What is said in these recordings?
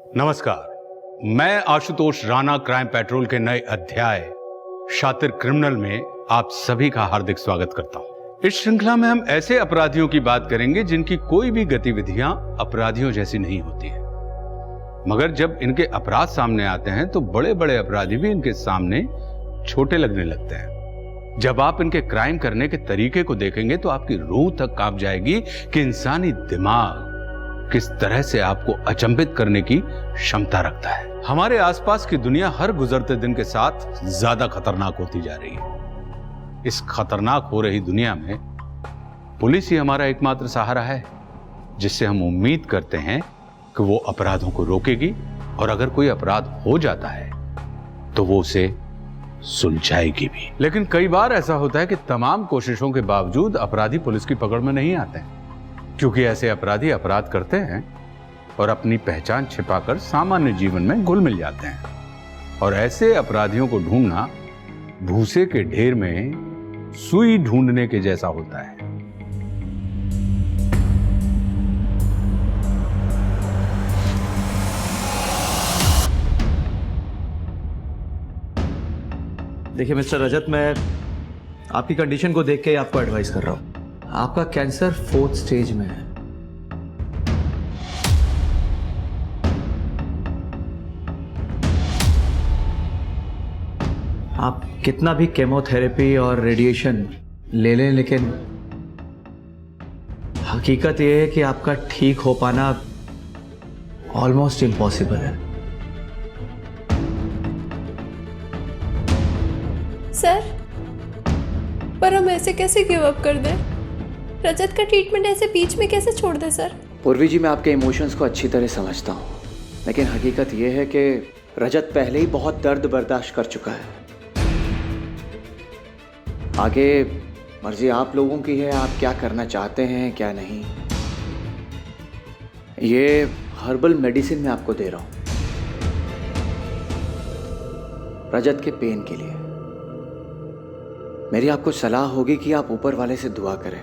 नमस्कार, मैं Ashutosh Rana crime petrol के नए अध्याय शातिर क्रिमिनल में आप सभी का हार्दिक स्वागत करता हूं। इस श्रृंखला में हम ऐसे अपराधियों की बात करेंगे जिनकी कोई भी गतिविधियां अपराधियों जैसी नहीं होती है, मगर जब इनके अपराध सामने आते हैं तो बड़े बड़े अपराधी भी इनके सामने छोटे लगने लगते हैं। जब आप इनके क्राइम करने के तरीके को देखेंगे तो आपकी रूह तक कांप जाएगी कि इंसानी दिमाग किस तरह से आपको अचंभित करने की क्षमता रखता है। हमारे आसपास की दुनिया हर गुजरते दिन के साथ ज्यादा खतरनाक होती जा रही है। इस खतरनाक हो रही दुनिया में पुलिस ही हमारा एकमात्र सहारा है, जिससे हम उम्मीद करते हैं कि वो अपराधों को रोकेगी और अगर कोई अपराध हो जाता है तो वो उसे सुलझाएगी भी। लेकिन कई बार ऐसा होता है कि तमाम कोशिशों के बावजूद अपराधी पुलिस की पकड़ में नहीं आते हैं, क्योंकि ऐसे अपराधी अपराध करते हैं और अपनी पहचान छिपाकर सामान्य जीवन में घुल मिल जाते हैं। और ऐसे अपराधियों को ढूंढना भूसे के ढेर में सुई ढूंढने के जैसा होता है। देखिए मिस्टर रजत, मैं आपकी कंडीशन को देख के ही आपको एडवाइस कर रहा हूं। आपका कैंसर 4th स्टेज में है। आप कितना भी केमोथेरेपी और रेडिएशन ले लें, लेकिन हकीकत यह है कि आपका ठीक हो पाना ऑलमोस्ट इम्पॉसिबल है। सर, पर हम ऐसे कैसे गिव अप कर दें? रजत का ट्रीटमेंट ऐसे बीच में कैसे छोड़ दें सर? पूर्वी जी, मैं आपके इमोशंस को अच्छी तरह समझता हूँ, लेकिन हकीकत यह है कि रजत पहले ही बहुत दर्द बर्दाश्त कर चुका है। आगे मर्जी आप लोगों की है, आप क्या करना चाहते हैं क्या नहीं। ये हर्बल मेडिसिन मैं आपको दे रहा हूँ रजत के पेन के लिए। मेरी आपको सलाह होगी कि आप ऊपर वाले से दुआ करें,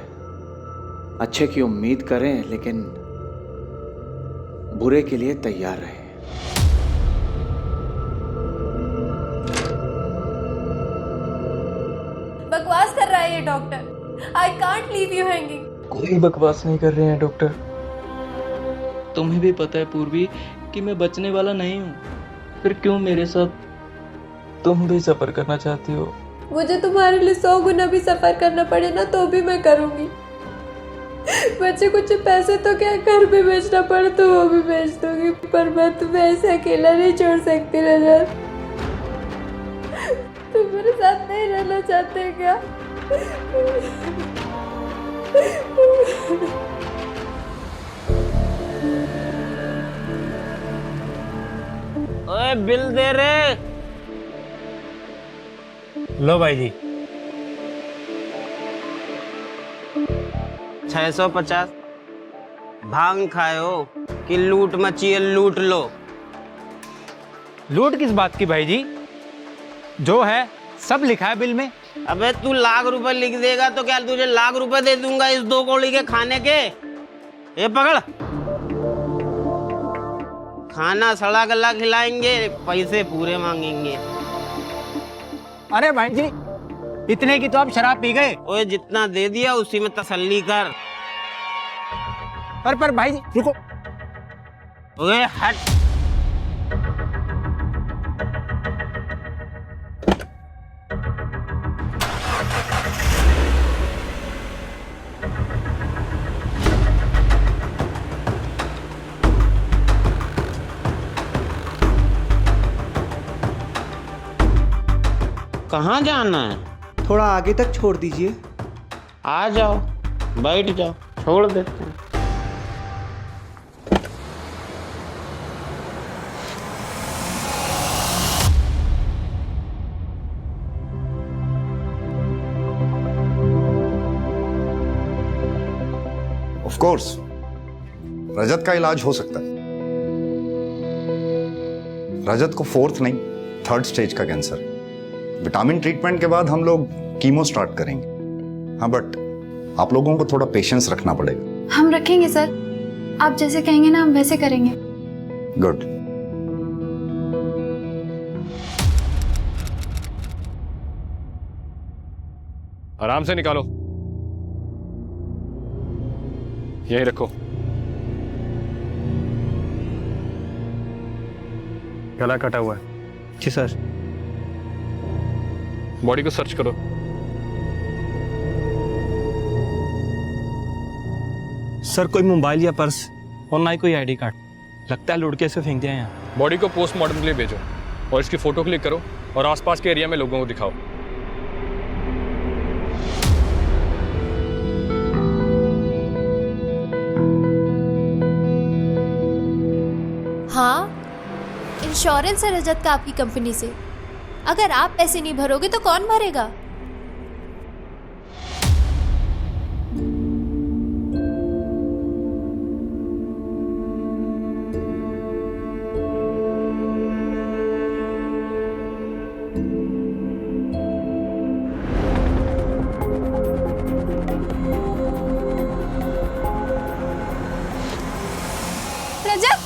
अच्छे की उम्मीद करें, लेकिन बुरे के लिए तैयार रहें। बकवास कर रहा है ये doctor. I can't leave you hanging. कोई बकवास नहीं कर रहे हैं डॉक्टर। तुम्हें भी पता है पूर्वी कि मैं बचने वाला नहीं हूँ, फिर क्यों मेरे साथ तुम भी सफर करना चाहती हो? मुझे तुम्हारे लिए 100 गुना भी सफर करना पड़े ना तो भी मैं करूंगी। बच्चे कुछ पैसे तो क्या घर भी बेचना पड़े तो वो भी बेच दूंगी, पर मैं तुम्हें ऐसे अकेला नहीं छोड़ सकती रजत। तुम मेरे साथ नहीं रहना चाहते क्या? ओए बिल दे रे। लो भाई जी 650। भांग खाए हो कि लूट मची है? लूट लो। लूट किस बात की भाई जी? जो है सब लिखा है बिल में। अबे तू लाख रुपए लिख देगा तो क्या तुझे लाख रुपए दे दूंगा इस 2 कौड़ी के खाने के? ये पकड़, खाना सड़ा गला खिलाएंगे, पैसे पूरे मांगेंगे। अरे भाई जी, इतने की तो आप शराब पी गए। ओए जितना दे दिया उसी में तसल्ली कर। पर भाई जी रुको। ओए हट। कहाँ जाना है? थोड़ा आगे तक छोड़ दीजिए। आ जाओ, बैठ जाओ, छोड़ देते हैं। ऑफ कोर्स रजत का इलाज हो सकता है। रजत को 4th नहीं 3rd स्टेज का कैंसर। विटामिन ट्रीटमेंट के बाद हम लोग कीमो स्टार्ट करेंगे। हाँ, बट आप लोगों को थोड़ा पेशेंस रखना पड़ेगा। हम रखेंगे सर, आप जैसे कहेंगे ना हम वैसे करेंगे। गुड। आराम से निकालो, यहीं रखो। गला कटा हुआ है। जी सर। बॉडी को सर्च करो। सर कोई मोबाइल या पर्स और ना ही कोई आईडी कार्ड। लगता है लुढ़के से फेंक दिया यहाँ। बॉडी को पोस्टमार्टम के लिए भेजो और इसकी फोटो क्लिक करो और आसपास के एरिया में लोगों को दिखाओ। हाँ, इंश्योरेंस है रजत का आपकी कंपनी से। अगर आप पैसे नहीं भरोगे तो कौन भरेगा? रजत,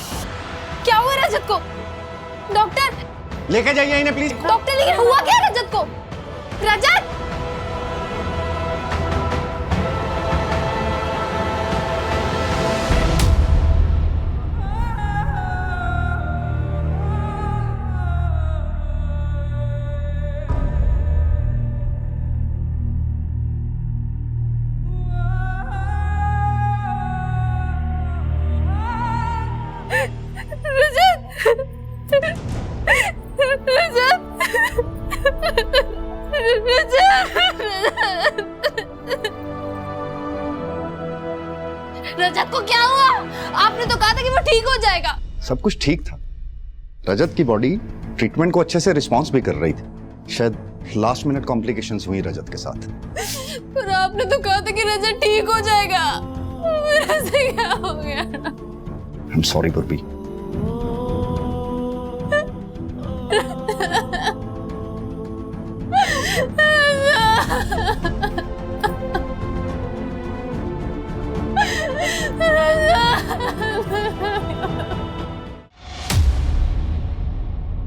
क्या हुआ रजत को? डॉक्टर लेके जाइए इन्हें प्लीज। डॉक्टर, लेकिन हुआ क्या रजत को? रजत! रजत को क्या हुआ? आपने तो कहा था कि वो ठीक हो जाएगा। सब कुछ ठीक था। रजत की बॉडी ट्रीटमेंट को अच्छे से रिस्पॉन्स भी कर रही थी। शायद लास्ट मिनट कॉम्प्लिकेशंस हुई रजत के साथ। पर आपने तो कहा था कि रजत ठीक हो जाएगा। मेरे से क्या हो गया? आई एम सॉरी पूर्वी।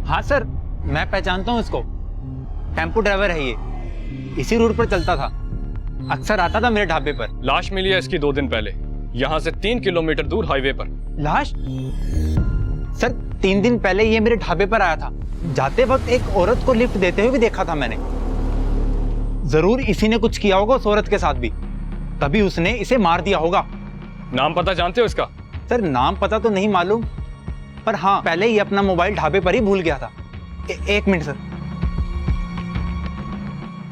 हाँ सर, मैं पहचानता हूँ इसको। टेम्पो ड्राइवर है ये, इसी रूट पर चलता था, अक्सर आता था मेरे ढाबे पर। लाश मिली है इसकी 2 दिन पहले, यहाँ से 3 किलोमीटर दूर हाईवे पर। लाश? सर 3 दिन पहले ये मेरे ढाबे पर आया था। जाते वक्त एक औरत को लिफ्ट देते हुए भी देखा था मैंने। जरूर इसी ने कुछ किया होगा उस औरत के साथ भी, तभी उसने इसे मार दिया होगा। नाम पता जानते हो इसका? सर नाम पता तो नहीं मालूम, पर हाँ पहले ही अपना मोबाइल ढाबे पर ही भूल गया था। एक मिनट सर,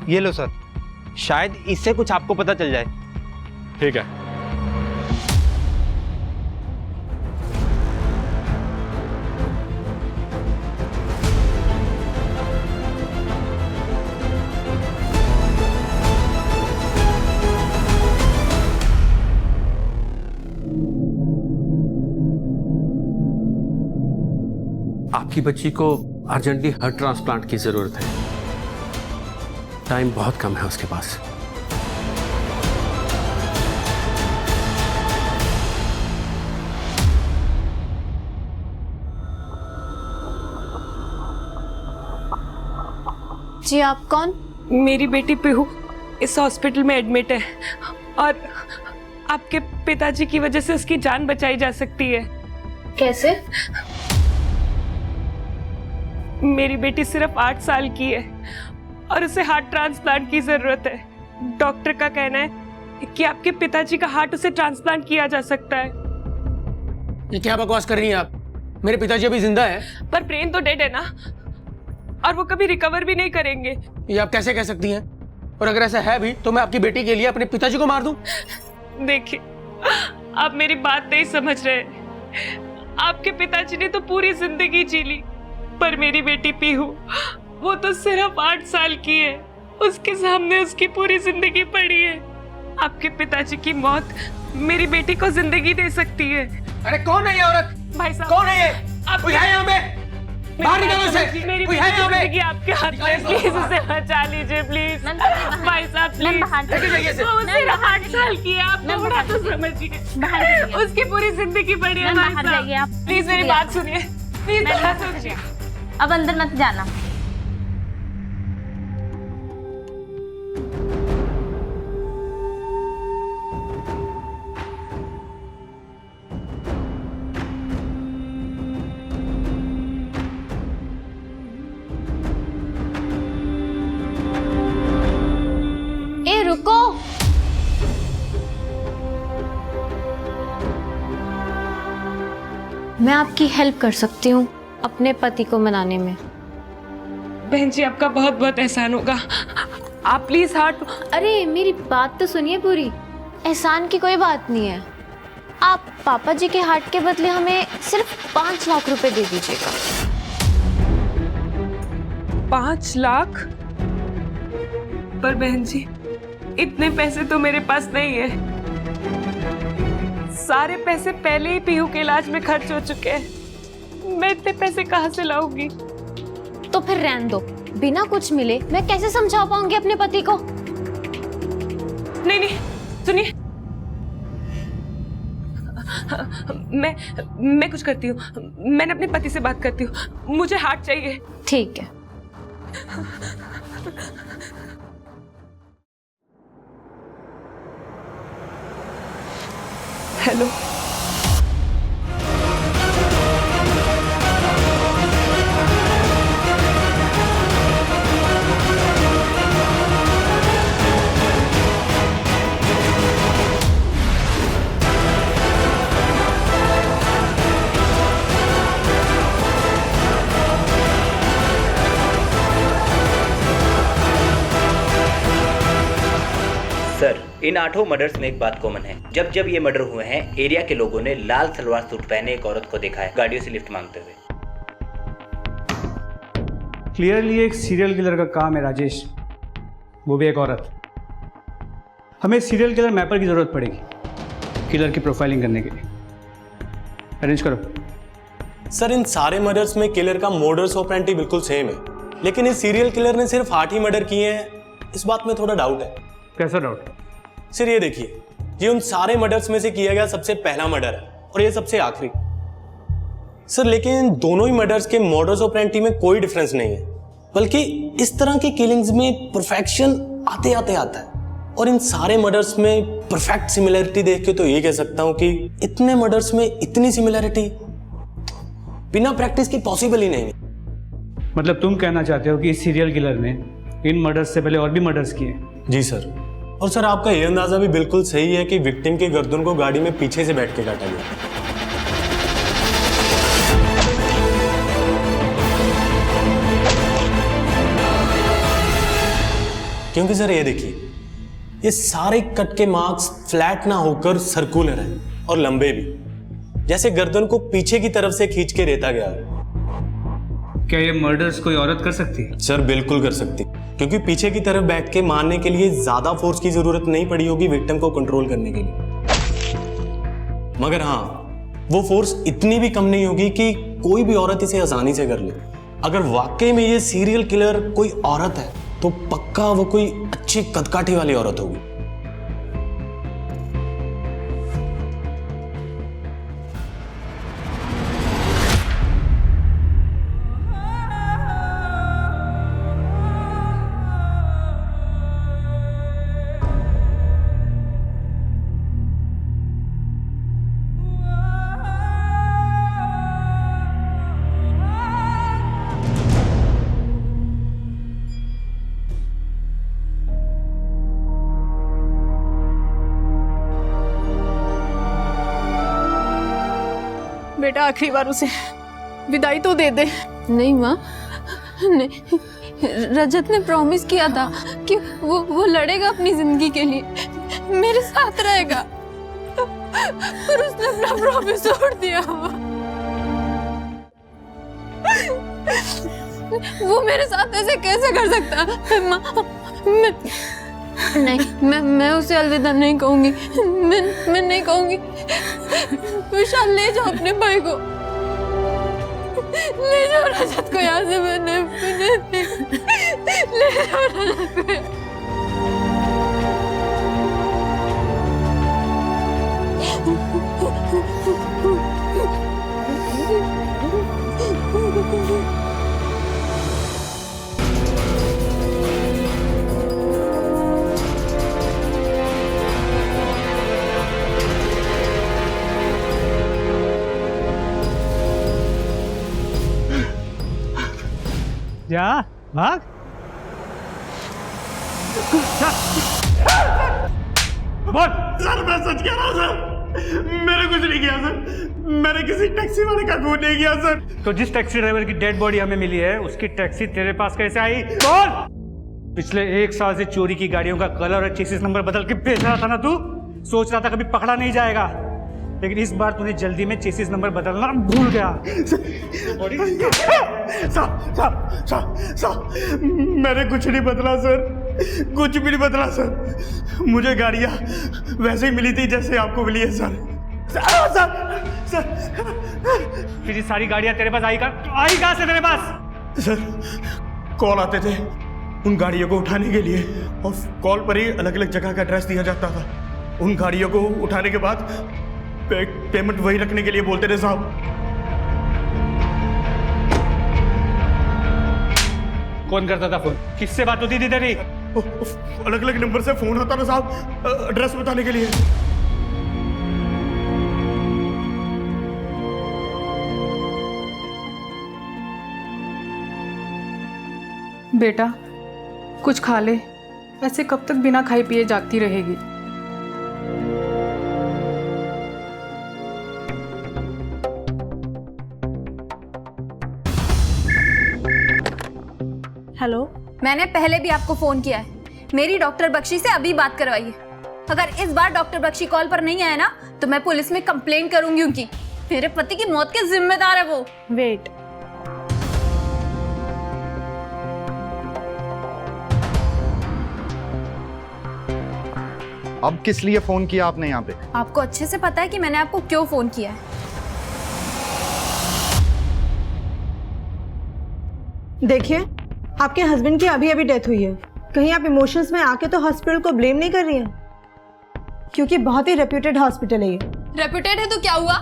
ये लो सर, शायद इससे कुछ आपको पता चल जाए। ठीक है। आपकी बच्ची को अर्जेंटली हार्ट ट्रांसप्लांट की जरूरत है। टाइम बहुत कम है उसके पास। जी आप कौन? मेरी बेटी पीहू इस हॉस्पिटल में एडमिट है और आपके पिताजी की वजह से उसकी जान बचाई जा सकती है। कैसे? मेरी बेटी सिर्फ 8 साल की है और उसे हार्ट ट्रांसप्लांट की जरूरत है। डॉक्टर का कहना है कि आपके पिताजी का हार्ट उसे ट्रांसप्लांट किया जा सकता है। ये क्या बकवास कर रही हैं आप? मेरे पिताजी अभी जिंदा है। पर ब्रेन तो डेड है ना, और वो कभी रिकवर भी नहीं करेंगे। ये आप कैसे कह सकती हैं? और अगर ऐसा है भी तो मैं आपकी बेटी के लिए अपने पिताजी को मार दूं? देखिए, आप मेरी बात नहीं समझ रहे। आपके पिताजी ने तो पूरी जिंदगी जी ली, पर मेरी बेटी पीहू, वो तो सिर्फ 8 साल की है। उसके सामने उसकी पूरी जिंदगी पड़ी है। आपके पिताजी की मौत मेरी बेटी को जिंदगी दे सकती है। अरे कौन है ये औरत? भाई साहब, कौन है ये? आप कोई है यहाँ पे? बाहर निकालो इसे। मेरी कोई है यहाँ पे? जिंदगी आपके हाथ में है, प्लीज उसे बचा लीजिए प्लीज। भाई साहब प्लीज, लेके जाइए इसे। वो सिर्फ 8 साल की है, आप थोड़ा तो समझिए। उसकी पूरी जिंदगी पड़ी है। भाई साहब प्लीज मेरी बात सुनिए, प्लीज थोड़ा सोचिए। अब अंदर मत जाना। मैं आपकी हेल्प कर सकती हूँ अपने पति को मनाने में। बहन जी आपका बहुत बहुत एहसान होगा, आप प्लीज हार्ट। अरे मेरी बात तो सुनिए पूरी, एहसान की कोई बात नहीं है। आप पापा जी के हार्ट के बदले हमें सिर्फ 5 लाख रुपए दे दीजिएगा। 5 लाख? पर बहन जी इतने पैसे तो मेरे पास नहीं है, सारे पैसे पहले ही पीहू के इलाज में खर्च हो चुके हैं, मैं इतने पैसे कहाँ से लाऊंगी? तो फिर रहने दो, बिना कुछ मिले मैं कैसे समझा पाऊंगी अपने पति को? नहीं नहीं सुनिए, मैं कुछ करती हूँ, मैंने अपने पति से बात करती हूँ, मुझे हार्ट चाहिए। ठीक है। हेलो, सर, इन 8 मर्डर्स में एक बात कॉमन है, जब जब ये मर्डर हुए हैं एरिया के लोगों ने लाल सलवार सूट पहने एक औरत को देखा है गाड़ियों से लिफ्ट मांगते हुए। क्लियरली एक सीरियल किलर का काम है राजेश, वो भी एक औरत। हमें सीरियल किलर मैपर की जरूरत पड़ेगी किलर की प्रोफाइलिंग करने के लिए। अरेंज करो। सर, इन सारे मर्डर्स में किलर का मोडस ऑपरेंडी बिल्कुल सेम है, लेकिन इस सीरियल किलर ने सिर्फ 8 ही मर्डर किए हैं, इस बात में थोड़ा डाउट है। कैसा डाउट? सर ये देखिए, ये उन सारे मर्डर्स में से किया गया सबसे पहला मर्डर है और ये सबसे आखिरी। सर लेकिन दोनों ही मर्डर्स के मोडस ऑपरेंडी में कोई डिफरेंस नहीं है, बल्कि इस तरह की किलिंग्स में परफेक्शन आते आते आता है। और इन सारे मर्डर्स में परफेक्ट सिमिलरिटी देख के तो ये कह सकता हूं कि इतने मर्डर्स में इतनी सिमिलरिटी बिना प्रैक्टिस के पॉसिबल ही नहीं। मतलब तुम कहना चाहते हो कि इस सीरियल किलर ने इन मर्डर्स से पहले और भी मर्डर्स किए? जी सर। और सर आपका ये अंदाजा भी बिल्कुल सही है कि विक्टिम के गर्दन को गाड़ी में पीछे से बैठ के काटा गया। क्योंकि सर ये देखिए, ये सारे कट के मार्क्स फ्लैट ना होकर सर्कुलर हैं और लंबे भी, जैसे गर्दन को पीछे की तरफ से खींच के रेता गया है। क्या ये मर्डर्स कोई औरत कर सकती है? सर बिल्कुल कर सकती, क्योंकि पीछे की तरफ बैठ के मारने के लिए ज्यादा फोर्स की जरूरत नहीं पड़ी होगी विक्टिम को कंट्रोल करने के लिए। मगर हाँ, वो फोर्स इतनी भी कम नहीं होगी कि कोई भी औरत इसे आसानी से कर ले। अगर वाकई में ये सीरियल किलर कोई औरत है तो पक्का वो कोई अच्छी कदकाठी वाली औरत होगी। बेटा आखिरी बार उसे विदाई तो दे दे। नहीं माँ, नहीं, रजत ने प्रॉमिस किया था कि वो लड़ेगा अपनी जिंदगी के लिए, मेरे साथ रहेगा, पर उसने अपना प्रॉमिस तोड़ दिया। वो मेरे साथ ऐसे कैसे कर सकता? माँ, मैं उसे अलविदा नहीं कहूंगी, मैं नहीं कहूंगी। विशाल ले जाओ अपने भाई को, ले जाओ रजत को यहाँ से, मैंने ले जाओ रजत को। जा भाग। बोल। सर मैं सच कह रहा हूँ सर, मैंने कुछ नहीं किया सर, मैंने किसी टैक्सी वाले का खून नहीं किया सर। तो जिस टैक्सी ड्राइवर की डेड बॉडी हमें मिली है उसकी टैक्सी तेरे पास कैसे आई? बोल। पिछले 1 साल से चोरी की गाड़ियों का कलर और चेसिस नंबर बदल के बेच रहा था ना तू? सोच रहा था कभी पकड़ा नहीं जाएगा, लेकिन इस बार तूने जल्दी में चेसिस नंबर बदलना भूल गया। मैंने कुछ नहीं बदला सर, कुछ भी नहीं बदला सर। मुझे गाड़ियाँ वैसे ही मिली थी जैसे आपको मिली है सर। सर फिर ये सारी गाड़ियाँ तेरे पास आई कहाँ से तेरे पास? सर कॉल आते थे उन गाड़ियों को उठाने के लिए, और कॉल पर ही अलग अलग जगह का एड्रेस दिया जाता था। उन गाड़ियों को उठाने के बाद पेमेंट वही रखने के लिए बोलते थे साहब। कौन करता था फोन? किससे बात होती थी तेरी? अलग अलग नंबर से फोन आता था साहब, एड्रेस बताने के लिए। बेटा कुछ खा ले, ऐसे कब तक बिना खाए पिए जागती रहेगी? हेलो, मैंने पहले भी आपको फोन किया है। मेरी डॉक्टर बख्शी से अभी बात करवाइए। अगर इस बार डॉक्टर बख्शी कॉल पर नहीं आया ना तो मैं पुलिस में कंप्लेन करूंगी उनकी। मेरे पति की मौत के जिम्मेदार है वो। वेट, अब किस लिए फोन किया आपने यहाँ पे? आपको अच्छे से पता है कि मैंने आपको क्यों फोन किया है। देखिए, आपके हस्बैंड की अभी अभी डेथ हुई है। कहीं आप इमोशंस में आके तो हॉस्पिटल को ब्लेम नहीं कर रही हैं? क्योंकि बहुत ही रेप्यूटेड हॉस्पिटल है ये। रेप्यूटेड है तो क्या हुआ?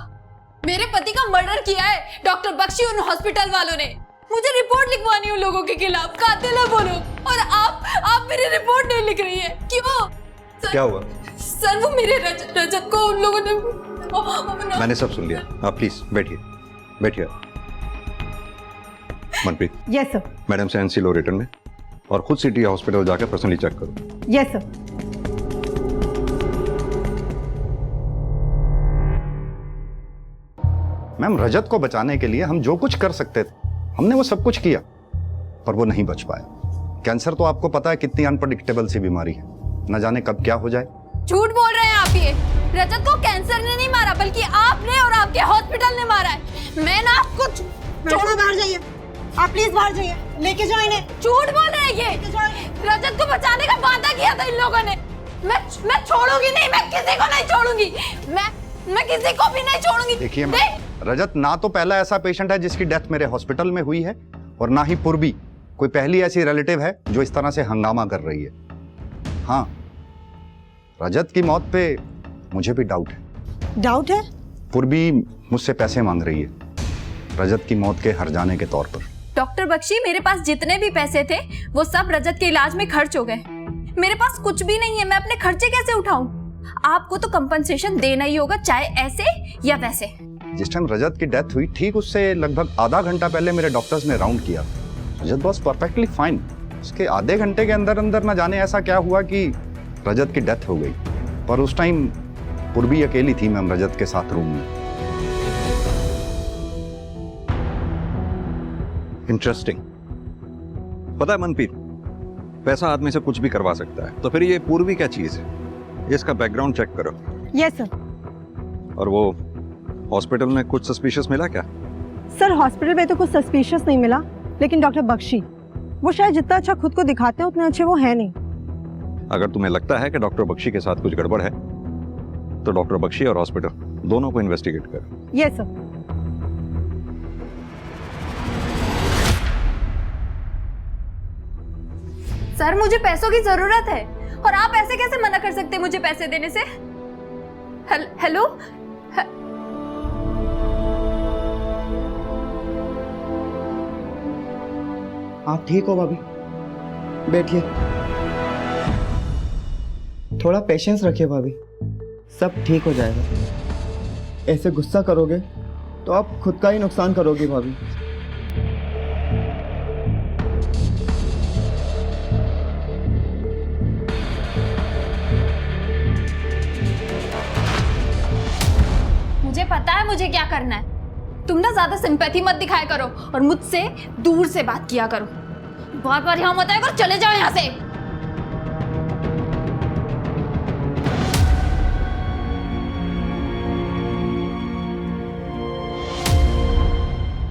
मेरे पति का मर्डर किया है डॉक्टर बख्शी उन हॉस्पिटल वालों ने। मुझे रिपोर्ट लिखवानी उन लोगों के खिलाफ, कातिल है वो लोग। और आप मेरी रिपोर्ट नहीं लिख रही है, क्यों? क्या हुआ? सर वो मेरे रजत को उन लोगों ने। मैंने सब सुन लिया, आप प्लीज बैठिए बैठिए। मनप्रीत। Yes sir. मैडम से एनसी लो रिटर्न में, और खुद सिटी हॉस्पिटल जाकर पर्सनली चेक करो। Yes sir. मैम, रजत को बचाने के लिए हम जो कुछ कर सकते थे हमने वो सब कुछ किया, पर वो नहीं बच पाया। कैंसर तो आपको पता है कितनी अनप्रेडिक्टेबल सी बीमारी है, न जाने कब क्या हो जाए। झूठ बोल रहे हैं आप ये। रजत को कैंसर ने नहीं मारा, बल्कि आपने और आपके हॉस्पिटल ने मारा है। मैं ना आपको छोड़ो, बाहर जाइए आप, प्लीज बाहर जाइए। लेके जाओ इन्हें। झूठ बोल रहे हैं ये। रजत को बचाने का वादा किया था इन लोगों ने। मैं छोड़ूंगी नहीं, मैं किसी को नहीं छोड़ूंगी। मैं किसी को भी नहीं छोड़ूंगी। देखिए रजत ना तो पहला ऐसा पेशेंट है जिसकी डेथ मेरे हॉस्पिटल में हुई है, और ना ही पूर्वी कोई पहली ऐसी रिलेटिव है जो इस तरह से हंगामा कर रही है। हाँ, रजत की मौत पे मुझे भी डाउट है। डाउट है? पूर्वी मुझसे पैसे मांग रही है रजत की मौत के हर जाने के तौर पर। डॉक्टर बख्शी, मेरे पास जितने भी पैसे थे वो सब रजत के इलाज में खर्च हो गए। मेरे पास कुछ भी नहीं है, मैं अपने खर्चे कैसे उठाऊं? आपको तो कंपनसेशन देना ही होगा, चाहे ऐसे या वैसे। जिस टाइम रजत की डेथ हुई ठीक उससे लगभग आधा घंटा पहले मेरे डॉक्टर्स ने राउंड किया। रजत वाज परफेक्टली फाइन। उसके आधे घंटे के अंदर अंदर न जाने ऐसा क्या हुआ कि रजत की डेथ हो गई। पर उस टाइम पूर्वी अकेली थी मैम रजत के साथ रूम में। इंटरेस्टिंग। पता है मनप्रीत, पैसा आदमी से कुछ भी करवा सकता है, तो फिर ये पूर्वी क्या चीज है? इसका बैकग्राउंड चेक करो। Yes sir. और वो हॉस्पिटल में कुछ सस्पिशियस मिला क्या? सर हॉस्पिटल में तो कुछ सस्पिशियस नहीं मिला, लेकिन डॉक्टर बख्शी वो शायद जितना अच्छा खुद को दिखाते हैं उतने अच्छे वो है नहीं। अगर तुम्हें लगता है कि डॉक्टर बख्शी के साथ कुछ गड़बड़ है तो डॉक्टर बख्शी और हॉस्पिटल दोनों को इन्वेस्टिगेट करो। Yes sir. सर मुझे पैसों की जरूरत है, और आप ऐसे कैसे मना कर सकते हैं मुझे पैसे देने से? हेलो? आप ठीक हो भाभी? बैठिए, थोड़ा पेशेंस रखिए भाभी, सब ठीक हो जाएगा। ऐसे गुस्सा करोगे तो आप खुद का ही नुकसान करोगे भाभी। मुझे पता है मुझे क्या करना है। तुम ना ज्यादा सिंपैथी मत दिखाया करो और मुझसे दूर से बात किया करो। बार बार यहाँ मत आया करो, चले जाओ यहाँ से।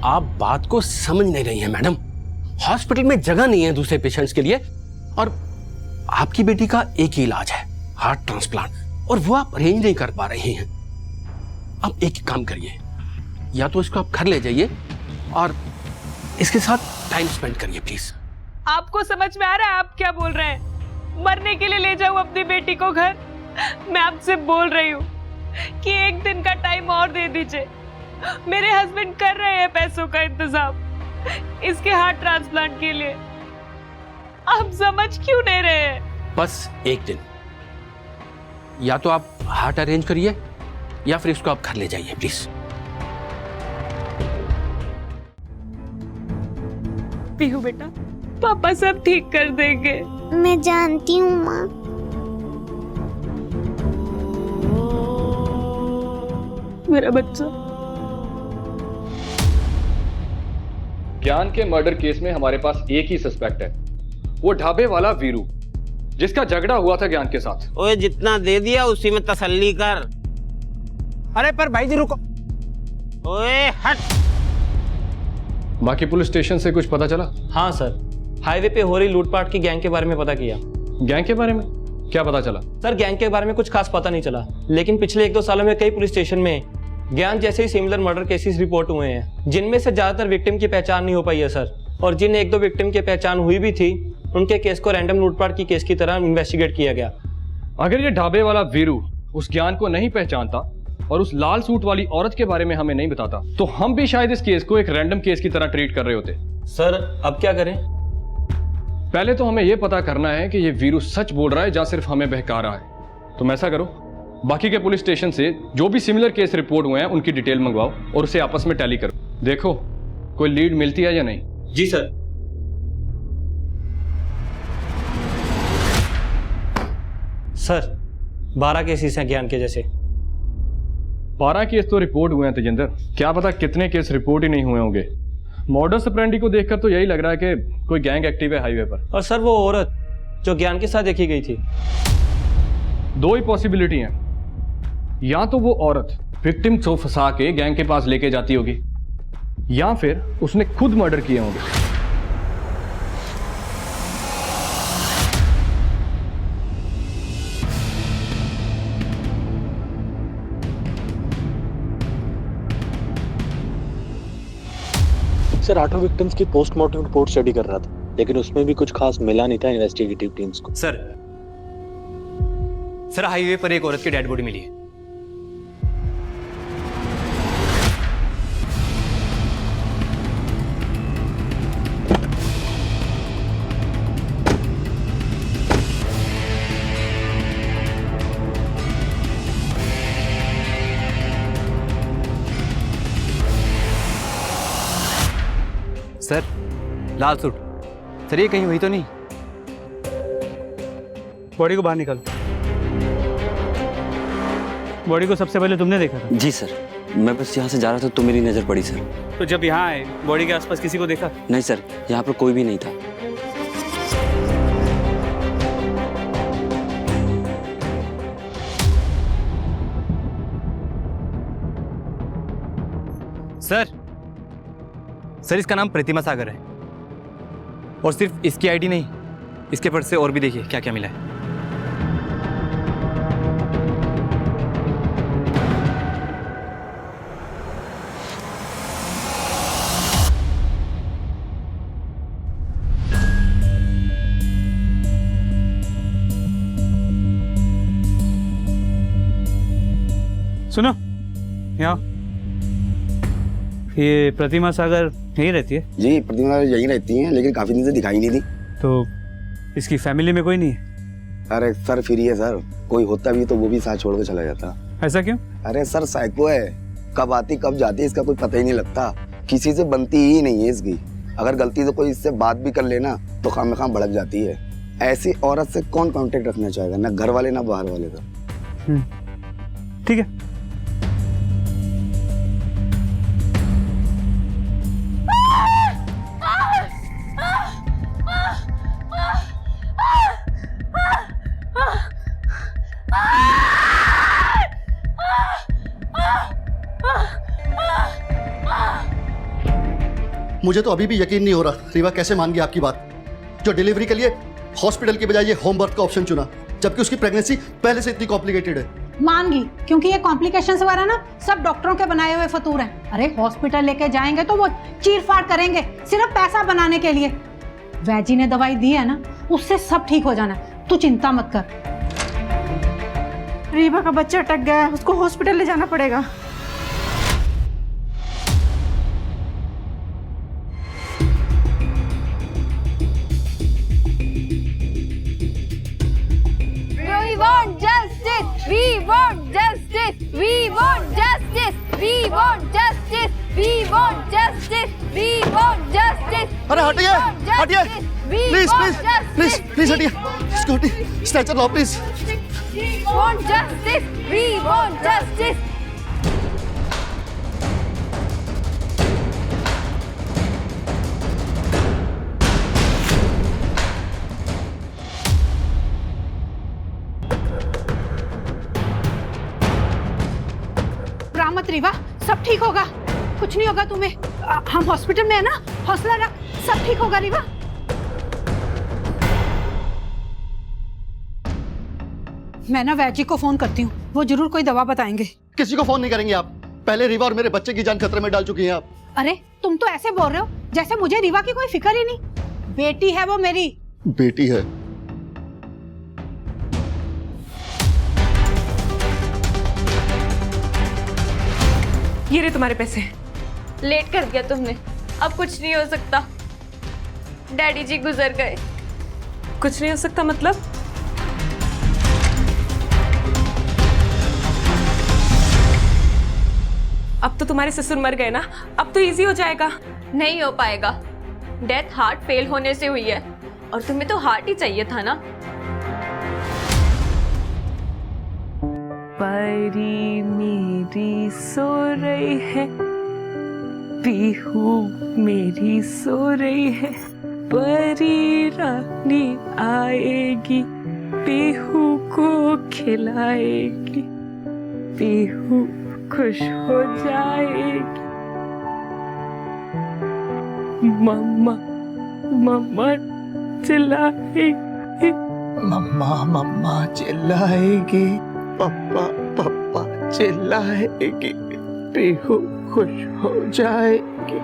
आप बात को समझ नहीं रही हैं मैडम। हॉस्पिटल में जगह नहीं है दूसरे पेशेंट्स के लिए, और आपकी बेटी का एक ही इलाज है, हार्ट ट्रांसप्लांट, और वो आप अरेंज नहीं कर पा रही हैं। अब एक काम करिए, या तो इसको आप घर ले जाइए और इसके साथ टाइम स्पेंड करिए प्लीज। आपको समझ में आ रहा है आप क्या बोल रहे हैं? मरने के लिए ले जाऊं अपनी बेटी को घर? मैं आपसे बोल रही हूँ कि एक दिन का टाइम और दे दीजिए। मेरे हस्बैंड कर रहे हैं पैसों का इंतजाम इसके हार्ट ट्रांसप्लांट के लिए। आप समझ क्यों नहीं रहे हैं? बस एक दिन, या तो आप हार्ट अरेंज करिए या फिर इसको आप घर ले जाइए प्लीज। पीहू बेटा, पापा सब ठीक कर देंगे। मैं जानती हूँ माँ। मेरा बच्चा। ज्ञान के मर्डर केस में हमारे पास एक ही सस्पेक्ट है, वो ढाबे वाला वीरू, जिसका झगड़ा हुआ था ज्ञान के साथ। ओए जितना दे दिया उसी में तसल्ली कर। अरे पर भाई जी रुको। ओए हट। बाकी पुलिस स्टेशन से कुछ पता चला? हाँ सर, हाईवे पे हो रही लूटपाट की गैंग के बारे में पता किया। गैंग के बारे में क्या पता चला? सर गैंग के बारे में कुछ खास पता नहीं चला, लेकिन पिछले 1-2 सालों में कई पुलिस स्टेशन में ज्ञान जैसे ही सिमिलर मर्डर केसेस रिपोर्ट हुए हैं, जिनमें से ज्यादातर विक्टिम की पहचान नहीं हो पाई है सर। और जिन 1-2 विक्टिम की पहचान हुई भी थी, उनके केस को रैंडम लूटपाट की केस की तरह इन्वेस्टिगेट किया गया। अगर ये ढाबे वाला वीरू उस ज्ञान को नहीं पहचानता और उस लाल सूट वाली औरत के बारे में हमें नहीं बताता, तो हम भी शायद इस केस को एक रैंडम केस की तरह ट्रीट कर रहे होते। सर अब क्या करें? पहले तो हमें यह पता करना है कि ये वीरू सच बोल रहा है या सिर्फ हमें बहका रहा है। तुम ऐसा करो, बाकी के पुलिस स्टेशन से जो भी सिमिलर केस रिपोर्ट हुए हैं उनकी डिटेल मंगवाओ और उसे आपस में टैली करो। देखो कोई लीड मिलती है या नहीं। जी सर। सर 12 केसेस हैं ज्ञान के जैसे। 12 केस तो रिपोर्ट हुए हैं तेजिंदर, क्या पता कितने केस रिपोर्ट ही नहीं हुए होंगे। मॉडस ऑपरेंडी को देखकर तो यही लग रहा है कि कोई गैंग एक्टिव है हाईवे पर। और सर वो औरत जो ज्ञान के साथ देखी गई थी? 2 ही पॉसिबिलिटी हैं, या तो वो औरत विक्टिम को फंसा के गैंग के पास लेके जाती होगी, या फिर उसने खुद मर्डर किए होंगे। सर 8 विक्टिम्स की पोस्टमार्टम रिपोर्ट स्टडी कर रहा था, लेकिन उसमें भी कुछ खास मिला नहीं था इन्वेस्टिगेटिव टीम्स को। सर हाईवे पर एक औरत की डेड बॉडी मिली है। सर लाल सूट, सर ये कहीं हुई तो नहीं? बॉडी को बाहर निकालो। बॉडी को सबसे पहले तुमने देखा था? जी सर, मैं बस यहाँ से जा रहा था तो मेरी नजर पड़ी सर। तो जब यहाँ आए बॉडी के आसपास किसी को देखा? नहीं सर, यहाँ पर कोई भी नहीं था। सर इसका नाम प्रतिमा सागर है, और सिर्फ इसकी आईडी नहीं, इसके पर्स से और भी देखिए क्या क्या मिला है। सुनो यहाँ, ये प्रतिमा सागर यहीं रहती है? जी प्रतिमा यहीं रहती हैं, लेकिन काफी दिन से दिखाई नहीं दी। तो इसकी फैमिली में कोई नहीं है? अरे सर फ्री है सर, कोई होता भी तो वो भी साथ छोड़ के चला जाता। ऐसा क्यों? अरे सर साइको है, कब आती कब जाती इसका कोई पता ही नहीं लगता, किसी से बनती ही नहीं है इसकी। अगर गलती से कोई इससे बात भी कर लेना तो खाम भड़क जाती है। ऐसी औरत से कौन कांटेक्ट रखना चाहेगा, ना घर वाले ना बाहर वाले का। ठीक है। मुझे तो अभी भी यकीन नहीं हो रहा रीवा कैसे मान गई आपकी बात, जो डिलीवरी के लिए हॉस्पिटल की बजाय ये होम बर्थ का ऑप्शन चुना, जबकि उसकी प्रेगनेंसी पहले से इतनी कॉम्प्लिकेटेड है। मान गई, क्योंकि ये कॉम्प्लिकेशंस वगैरह ना सब डॉक्टरों के बनाए हुए फतूर हैं। अरे हॉस्पिटल लेके जाएंगे तो वो चीर फाड़ करेंगे सिर्फ पैसा बनाने के लिए। वैजी ने दवाई दी है ना, उससे सब ठीक हो जाना है, तू चिंता मत कर। रीवा का बच्चा अटक गया है, उसको हॉस्पिटल ले जाना पड़ेगा। We want justice. We want justice. We want justice. We want justice. We want justice. We want justice. अरे हटिए, हटिए, प्लीज प्लीज प्लीज प्लीज हटिए, स्कूटी स्ट्रेचर लाओ please. We want justice. We want justice. मत रीवा, सब ठीक होगा, कुछ नहीं होगा तुम्हें। हम हॉस्पिटल में है ना, हौसला रख, सब ठीक होगा रीवा। मैं ना वैजी को फोन करती हूँ, वो जरूर कोई दवा बताएंगे। किसी को फोन नहीं करेंगे आप, पहले रीवा और मेरे बच्चे की जान खतरे में डाल चुकी हैं आप। अरे तुम तो ऐसे बोल रहे हो जैसे मुझे रीवा की कोई फिक्र ही नहीं। बेटी है वो मेरी। बेटी है? ये रहे तुम्हारे पैसे। लेट कर दिया तुमने, अब कुछ नहीं हो सकता। डैडी जी गुजर गए। कुछ नहीं हो सकता मतलब? अब तो तुम्हारे ससुर मर गए ना, अब तो इजी हो जाएगा। नहीं हो पाएगा, डेथ हार्ट फेल होने से हुई है और तुम्हें तो हार्ट ही चाहिए था ना। परी मेरी सो रही है, पीहू मेरी सो रही है, परी रानी आएगी, पीहू को खिलाएगी, पीहू खुश हो जाएगी। मम्मा मम्मा चिल्लाएगी, मम्मा मम्मा चिल्लाएगी, पापा पापा चिल्लाएगी, पीहू खुश हो जाएगी,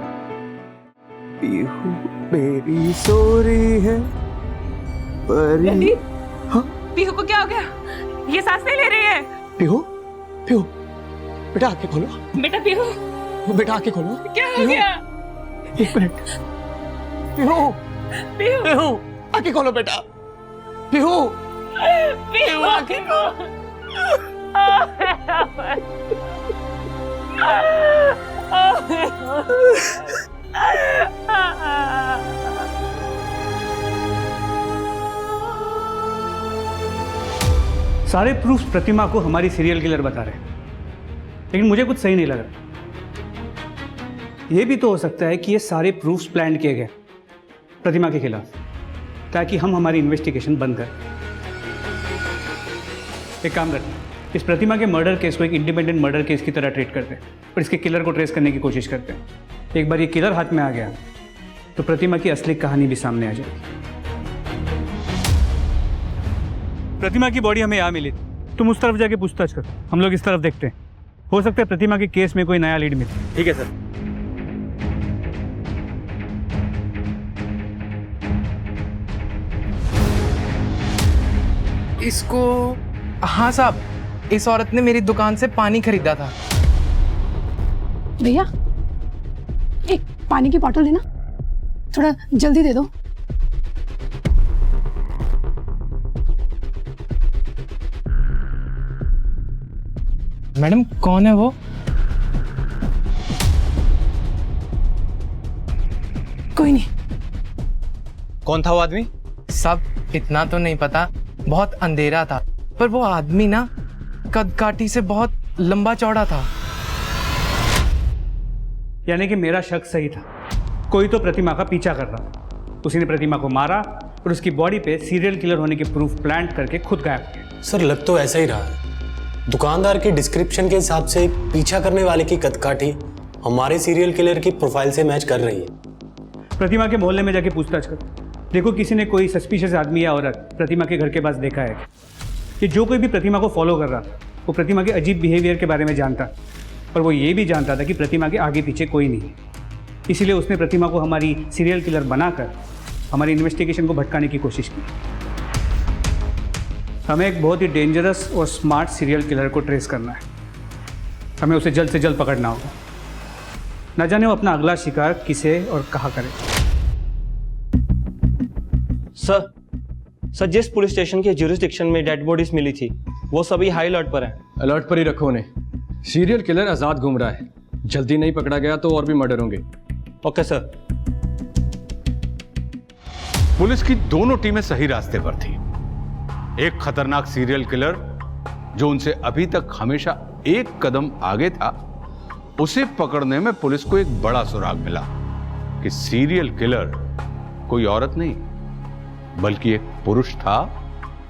पीहू मेरी सो रही है, परी। हाँ? पीहू को क्या हो गया? ये सांस नहीं ले रही है। पीहू पीहू बेटा आंखें खोलो। बेटा पीहू, बेटा आंखें खोलो। क्या हो गया? एक मिनट। पीहू पीहू आंखें खोलो बेटा। पीहू पीहू आंखें खोलो। सारे प्रूफ्स प्रतिमा को हमारी सीरियल किलर बता रहे हैं, लेकिन मुझे कुछ सही नहीं लग रहा। यह भी तो हो सकता है कि ये सारे प्रूफ्स प्लान किए गए प्रतिमा के खिलाफ, ताकि हम हमारी इन्वेस्टिगेशन बंद करें। एक काम करते हैं, इस प्रतिमा के मर्डर केस को एक इंडिपेंडेंट मर्डर केस की तरह ट्रीट करते हैं और इसके किलर को ट्रेस करने की कोशिश करते हैं। एक बार ये किलर हाथ में आ गया तो प्रतिमा की असली कहानी भी सामने आ जाएगी। प्रतिमा की बॉडी हमें यहाँ मिली, तुम उस तरफ जाके पूछताछ करो, हम लोग इस तरफ देखते हैं। हो सकता है प्रतिमा के केस में कोई नया लीड मिले। ठीक है सर। इसको, हाँ साहब, इस औरत ने मेरी दुकान से पानी खरीदा था। भैया एक पानी की बोतल देना, थोड़ा जल्दी दे दो। मैडम कौन है वो? कोई नहीं। कौन था वो आदमी? सब इतना तो नहीं पता, बहुत अंधेरा था, पर वो आदमी ना कद काठी से बहुत लंबा चौड़ा था। यानी कि मेरा शक सही था, कोई तो प्रतिमा का पीछा कर रहा था। उसी ने प्रतिमा को मारा और उसकी बॉडी पे सीरियल किलर होने के प्रूफ प्लांट करके खुद गायब हो गया। सर लग तो ऐसा ही रहा है। दुकानदार के डिस्क्रिप्शन के हिसाब से पीछा करने वाले की कदकाठी हमारे सीरियल किलर की प्रोफाइल से मैच कर रही है। प्रतिमा के मोहल्ले में जाके पूछताछ करो। देखो किसी ने कोई सस्पिशियस आदमी या औरत प्रतिमा के घर के पास देखा है कि जो कोई भी प्रतिमा को फॉलो कर रहा था वो प्रतिमा के अजीब बिहेवियर के बारे में जानता, पर वो ये भी जानता था कि प्रतिमा के आगे पीछे कोई नहीं है। इसीलिए उसने प्रतिमा को हमारी सीरियल किलर बनाकर हमारी इन्वेस्टिगेशन को भटकाने की कोशिश की। हमें एक बहुत ही डेंजरस और स्मार्ट सीरियल किलर को ट्रेस करना है। हमें उसे जल्द से जल्द पकड़ना होगा। न जाने वो अपना अगला शिकार किसे और कहाँ करे। सर जिस पुलिस स्टेशन के ज्यूरिसडिक्शन में डेड बॉडीज मिली थी वो सभी हाई अलर्ट पर हैं। अलर्ट पर ही रखो उन्हें। सीरियल किलर आजाद घूम रहा है, जल्दी नहीं पकड़ा गया तो और भी मर्डर होंगे। Okay sir. पुलिस की दोनों टीमें सही रास्ते पर थी। एक खतरनाक सीरियल किलर जो उनसे अभी तक हमेशा एक कदम आगे था, उसे पकड़ने में पुलिस को एक बड़ा सुराग मिला कि सीरियल किलर कोई औरत नहीं बल्कि एक पुरुष था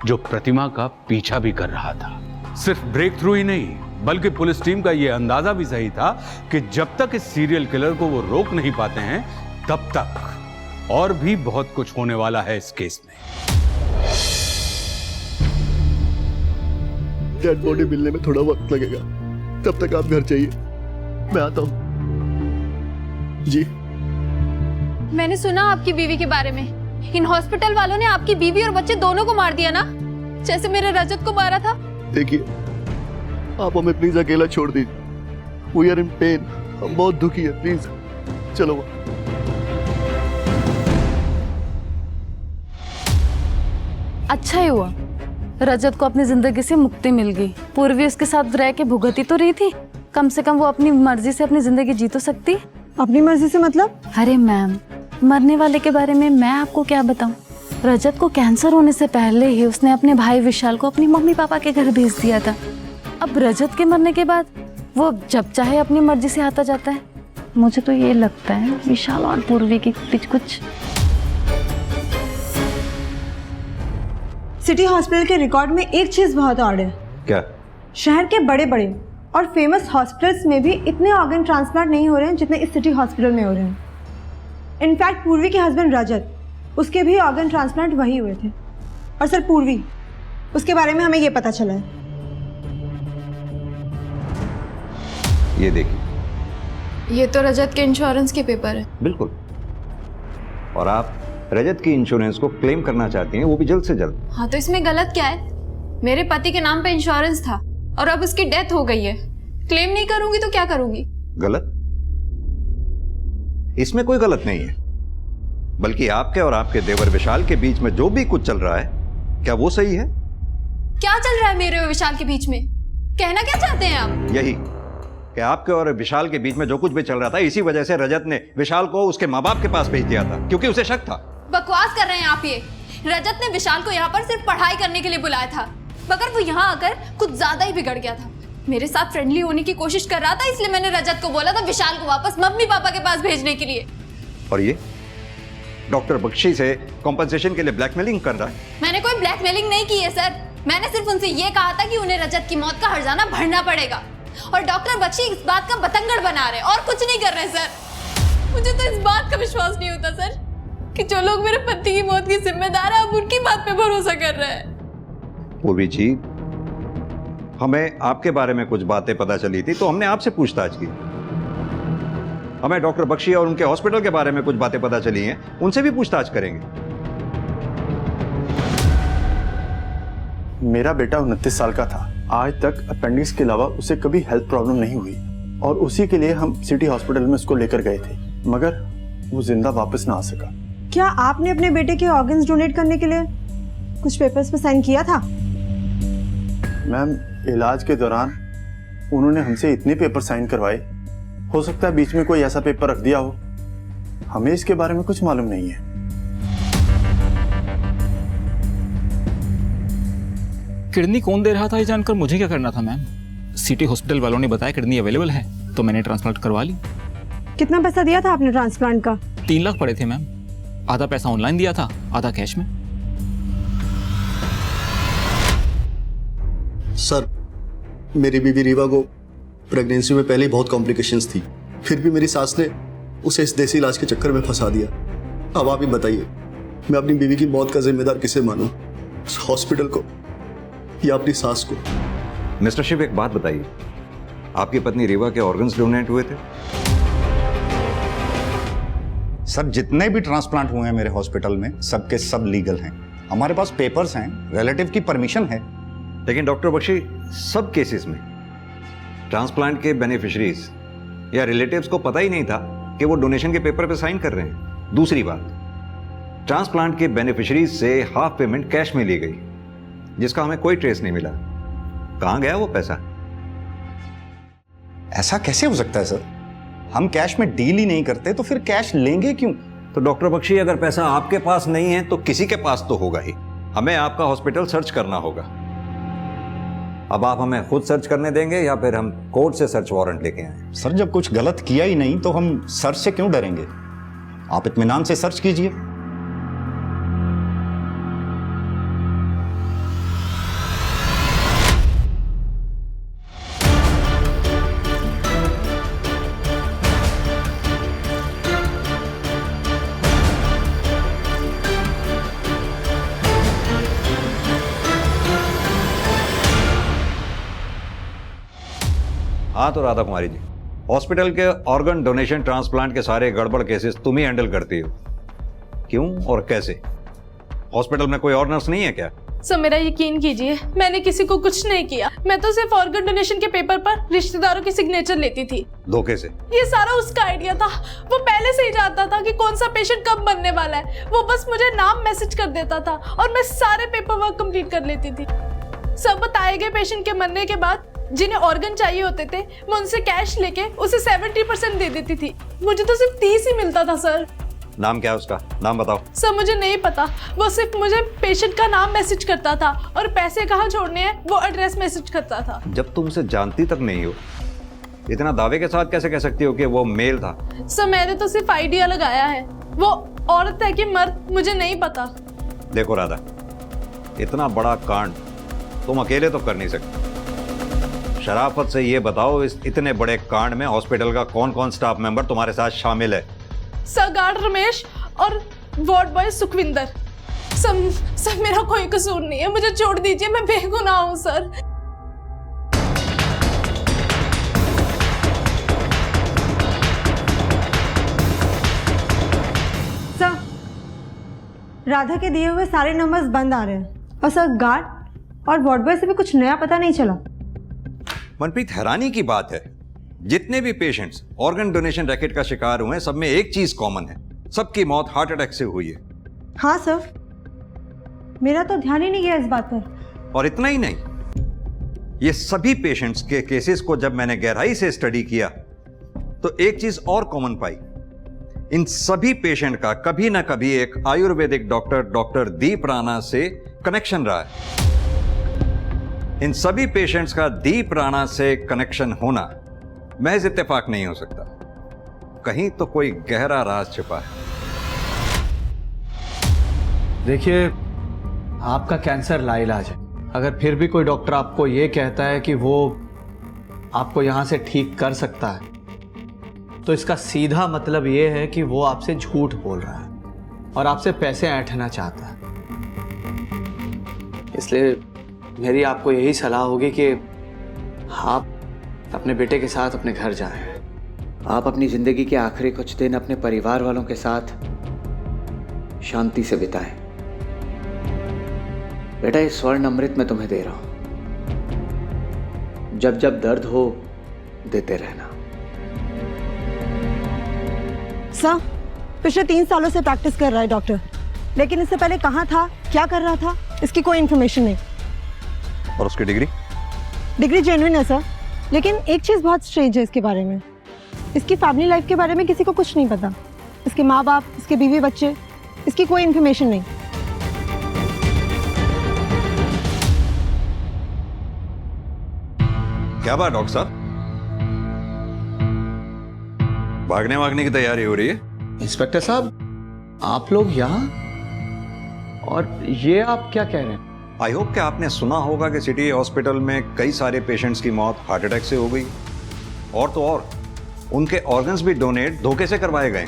जो प्रतिमा का पीछा भी कर रहा था। सिर्फ ब्रेक थ्रू ही नहीं बल्कि पुलिस टीम का यह अंदाजा भी सही था कि जब तक इस सीरियल किलर को वो रोक नहीं पाते हैं तब तक और भी बहुत कुछ होने वाला है इस केस में। डेड बॉडी मिलने में थोड़ा वक्त लगेगा, तब तक आप घर जाइए, मैं आता हूं। जी मैंने सुना आपकी बीवी के बारे में। इन हॉस्पिटल वालों ने आपकी बीवी और बच्चे दोनों को मार दिया ना, जैसे मेरे रजत को मारा था। देखिए, आप हमें प्लीज अकेला छोड़ दीजिए। वी आर इन पेन, हम बहुत दुखी है, प्लीज चलो। अच्छा ही हुआ रजत को अपनी जिंदगी से मुक्ति मिल गई। पूर्वी उसके साथ रह के भुगती तो रही थी, कम से कम वो अपनी मर्जी से अपनी जिंदगी जी तो सकती। अपनी मर्जी से मतलब? अरे मैम, मरने वाले के बारे में मैं आपको क्या बताऊं। रजत को कैंसर होने से पहले ही उसने अपने भाई विशाल को अपनी मम्मी पापा के घर भेज दिया था। अब रजत के मरने के बाद वो जब चाहे अपनी मर्जी से आता जाता है। मुझे तो ये लगता है विशाल और पूर्वी के बीच कुछ। सिटी हॉस्पिटल के रिकॉर्ड में एक चीज बहुत ऑड है। क्या? शहर के बड़े बड़े और फेमस हॉस्पिटल्स में भी इतने ऑर्गन ट्रांसप्लांट नहीं हो रहे हैं जितने इस सिटी हॉस्पिटल में हो रहे हैं। इनफैक्ट पूर्वी के हस्बैंड रजत, उसके भी ऑर्गन ट्रांसप्लांट वही हुए थे। और सर पूर्वी, उसके बारे में हमें ये पता चला है। ये देखिए, ये तो रजत के इंश्योरेंस के पेपर है। बिल्कुल। और आप रजत की इंश्योरेंस को क्लेम करना चाहती हैं, वो भी जल्द से जल्द। हाँ तो इसमें गलत क्या है? मेरे पति के नाम पे इंश्योरेंस था और अब उसकी डेथ हो गई है। क्लेम नहीं करूंगी तो क्या करूंगी? गलत? इसमें कोई गलत नहीं है, बल्कि आपके और आपके देवर विशाल के बीच में जो भी कुछ चल रहा है, क्या वो सही है? क्या चल रहा है मेरे और विशाल के बीच में? कहना क्या चाहते हैं आप? यही कि आपके और विशाल के बीच में जो कुछ भी चल रहा था, इसी वजह से रजत ने विशाल को उसके माँ बाप के पास भेज दिया था, क्योंकि उसे शक था। बकवास कर रहे हैं आप ये। रजत ने विशाल को यहाँ पर सिर्फ पढ़ाई करने के लिए बुलाया था, मगर वो यहाँ आकर कुछ ज्यादा ही बिगड़ गया था। मेरे साथ फ्रेंडली होने की कोशिश कर रहा था, इसलिए मैंने रजत को बोला था विशाल को वापस मम्मी पापा के पास भेजने के लिए। और ये डॉक्टर बख्शी से कॉम्पनसेशन के लिए ब्लैकमेलिंग कर रहा है। मैंने कोई ब्लैकमेलिंग नहीं की है सर। मैंने सिर्फ उनसे ये कहा था कि उन्हें रजत की मौत का हर्जाना भरना पड़ेगा, और डॉक्टर बख्शी इस बात का बतंगड़ बना रहे और कुछ नहीं कर रहे सर। मुझे तो इस बात का विश्वास नहीं होता सर कि जो लोग मेरे पति की मौत की जिम्मेदार है अब उनकी बात पे भरोसा कर रहे हैं। पूर्वी जी, हमें आपके बारे में कुछ बातें पता चली थी तो हमने आपसे पूछताछ की। हमें डॉक्टर बख्शी और उनके हॉस्पिटल के बारे में कुछ बातें पता चली हैं, उनसे भी पूछताछ करेंगे। मेरा बेटा 29 साल का था। आज तक अपेंडिक्स के अलावा उसे कभी हेल्थ प्रॉब्लम नहीं हुई, और उसी के लिए हम सिटी हॉस्पिटल में उसको लेकर गए थे, मगर वो जिंदा वापस ना आ सका। क्या आपने अपने बेटे के ऑर्गन्स डोनेट करने के लिए कुछ पेपर्स पे साइन किया था? मैम, इलाज के दौरान उन्होंने हमसे इतने पेपर साइन करवाए, हो सकता है बीच में कोई ऐसा पेपर रख दिया हो। हमें इसके बारे में कुछ मालूम नहीं है। किडनी कौन दे रहा था ये जानकर मुझे क्या करना था मैम? सिटी हॉस्पिटल वालों ने बताया किडनी अवेलेबल है तो मैंने ट्रांसप्लांट करवा ली। कितना पैसा दिया था आपने ट्रांसप्लांट का? 3 लाख पड़े थे मैम। आधा पैसा ऑनलाइन दिया था, आधा कैश में। सर, मेरी बीवी रीवा को प्रेगनेंसी में पहले ही बहुत कॉम्प्लिकेशंस थी, फिर भी मेरी सास ने उसे इस देसी इलाज के चक्कर में फंसा दिया। अब आप ही बताइए, मैं अपनी बीवी की मौत का जिम्मेदार किसे मानूं? हॉस्पिटल को या अपनी सास को? मिस्टर शिव, एक बात बताइए, आपकी पत्नी रीवा के ऑर्गन्स डोनेट हुए थे? सर, जितने भी ट्रांसप्लांट हुए हैं मेरे हॉस्पिटल में सबके सब लीगल हैं। हमारे पास पेपर्स हैं, रिलेटिव की परमिशन है। लेकिन डॉक्टर बख्शी, सब केसेस में ट्रांसप्लांट के बेनिफिशरीज या रिलेटिव्स को पता ही नहीं था कि वो डोनेशन के पेपर पे साइन कर रहे हैं। दूसरी बात, ट्रांसप्लांट के बेनिफिशरीज से हाफ पेमेंट कैश में ली गई, जिसका हमें कोई ट्रेस नहीं मिला। कहां गया वो पैसा? ऐसा कैसे हो सकता है सर? हम कैश में डील ही नहीं करते, तो फिर कैश लेंगे क्यों? तो डॉक्टर बख्शी, अगर पैसा आपके पास नहीं है तो किसी के पास तो होगा ही। हमें आपका हॉस्पिटल सर्च करना होगा। अब आप हमें खुद सर्च करने देंगे या फिर हम कोर्ट से सर्च वारंट लेके आए? सर, जब कुछ गलत किया ही नहीं तो हम सर्च से क्यों डरेंगे? आप इत्मीनान से सर्च कीजिए। हाँ तो राधा कुमारी जी, हॉस्पिटल के ऑर्गन डोनेशन ट्रांसप्लांट के सारे गड़बड़ केसेस तुम ही हैंडल करती हो, क्यों और कैसे? हॉस्पिटल में कोई और नर्स नहीं है क्या? सर, मेरा यकीन कीजिए, मैंने किसी को कुछ नहीं किया। मैं तो सिर्फ ऑर्गन डोनेशन के पेपर पर रिश्तेदारों की सिग्नेचर लेती थी। धोखे से? ये सारा उसका आइडिया था। वो पहले से ही जानता था कि कौन सा पेशेंट कब बनने वाला है। वो बस मुझे नाम मैसेज कर देता था और मैं सारे पेपर वर्क कंप्लीट कर लेती थी। सब बताए गए पेशेंट के मरने के बाद जिन्हें ऑर्गन चाहिए होते थे, मैं उनसे कैश लेके उसे 70% दे देती थी। मुझे तो सिर्फ 30 ही मिलता था सर। नाम क्या है उसका? नाम बताओ। सर, मुझे नहीं पता। वो सिर्फ मुझे पेशेंट का नाम मैसेज करता था और पैसे कहाँ छोड़ने हैं वो एड्रेस मैसेज करता था। जब तुम उसे जानती तक नहीं हो, इतना दावे के साथ कैसे कह सकती हो कि वो मेल था? सर, मैंने तो सिर्फ आइडिया लगाया है। वो औरत है कि मर्द मुझे नहीं पता। देखो राधा, इतना बड़ा कांड तुम अकेले तो कर नहीं सकते। शराफत से ये बताओ, इस इतने बड़े कांड में हॉस्पिटल का कौन कौन स्टाफ मेंबर तुम्हारे साथ शामिल है? सर, गार्ड रमेश और वार्ड बॉय सुखविंदर। सर, मेरा कोई कसूर नहीं है, मुझे छोड़ दीजिए, मैं बेगुनाह हूँ सर। सर, राधा के दिए हुए सारे नंबर्स बंद आ रहे हैं और सर गार्ड और वार्ड बॉय से भी कुछ नया पता नहीं चला। मनप्रीत, हैरानी की बात है, जितने भी पेशेंट्स ऑर्गन डोनेशन रैकेट का शिकार हुए हैं, सब में एक चीज कॉमन है, सबकी मौत हार्ट अटैक से हुई है। हाँ सर, मेरा तो ध्यान ही नहीं गया इस बात पर। और इतना ही नहीं, ये सभी पेशेंट्स के केसेस को जब मैंने गहराई से स्टडी किया तो एक चीज और कॉमन पाई। इन सभी पेशेंट का कभी ना कभी एक आयुर्वेदिक डॉक्टर दीप राणा से कनेक्शन रहा है। इन सभी पेशेंट्स का दीप राणा से कनेक्शन होना महज इत्तेफाक नहीं हो सकता, कहीं तो कोई गहरा राज छिपा है। देखिए, आपका कैंसर लाइलाज है। अगर फिर भी कोई डॉक्टर आपको ये कहता है कि वो आपको यहां से ठीक कर सकता है, तो इसका सीधा मतलब ये है कि वो आपसे झूठ बोल रहा है और आपसे पैसे ऐंठना चाहता है। इसलिए मेरी आपको यही सलाह होगी कि आप अपने बेटे के साथ अपने घर जाएं। आप अपनी जिंदगी के आखिरी कुछ दिन अपने परिवार वालों के साथ शांति से बिताएं। बेटा, ये स्वर्ण अमृत मैं तुम्हें दे रहा हूं, जब जब दर्द हो देते रहना। सर, पिछले 3 सालों से प्रैक्टिस कर रहा है डॉक्टर, लेकिन इससे पहले कहाँ था, क्या कर रहा था, इसकी कोई इन्फॉर्मेशन नहीं। और उसकी डिग्री? डिग्री जेन्युइन है सर, लेकिन एक चीज़ बहुत स्ट्रेंज है इसके बारे में। इसकी फैमिली लाइफ के बारे में किसी को कुछ नहीं पता। इसके माँ बाप, इसके बीवी बच्चे, इसकी कोई इन्फॉर्मेशन नहीं। क्या बात डॉक्टर साहब, भागने की तैयारी हो रही है? इंस्पेक्टर साहब, आप लोग यहाँ, और ये आप क्या कह रहे हैं? आई होप कि आपने सुना होगा कि सिटी हॉस्पिटल में कई सारे पेशेंट्स की मौत हार्ट अटैक से हो गई, और तो और उनके ऑर्गन्स भी डोनेट धोखे से करवाए गए।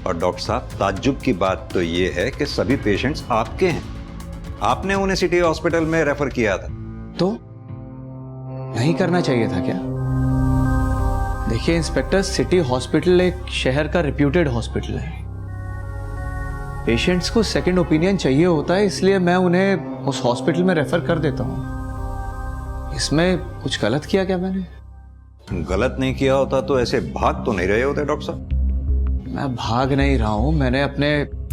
और डॉक्टर साहब, ताज्जुब की बात तो ये है कि सभी पेशेंट्स आपके हैं। आपने उन्हें सिटी हॉस्पिटल में रेफर किया था। तो नहीं करना चाहिए था क्या? देखिए इंस्पेक्टर, सिटी हॉस्पिटल एक शहर का रिप्यूटेड हॉस्पिटल है। पेशेंट्स को सेकंड ओपिनियन चाहिए होता है, इसलिए मैं उन्हें उस हॉस्पिटल में रेफर कर देता हूँ। इसमें कुछ गलत किया क्या मैंने? गलत नहीं किया होता तो ऐसे भाग तो नहीं रहे होते डॉक्टर साहब। मैं भाग नहीं रहा हूँ। मैंने अपने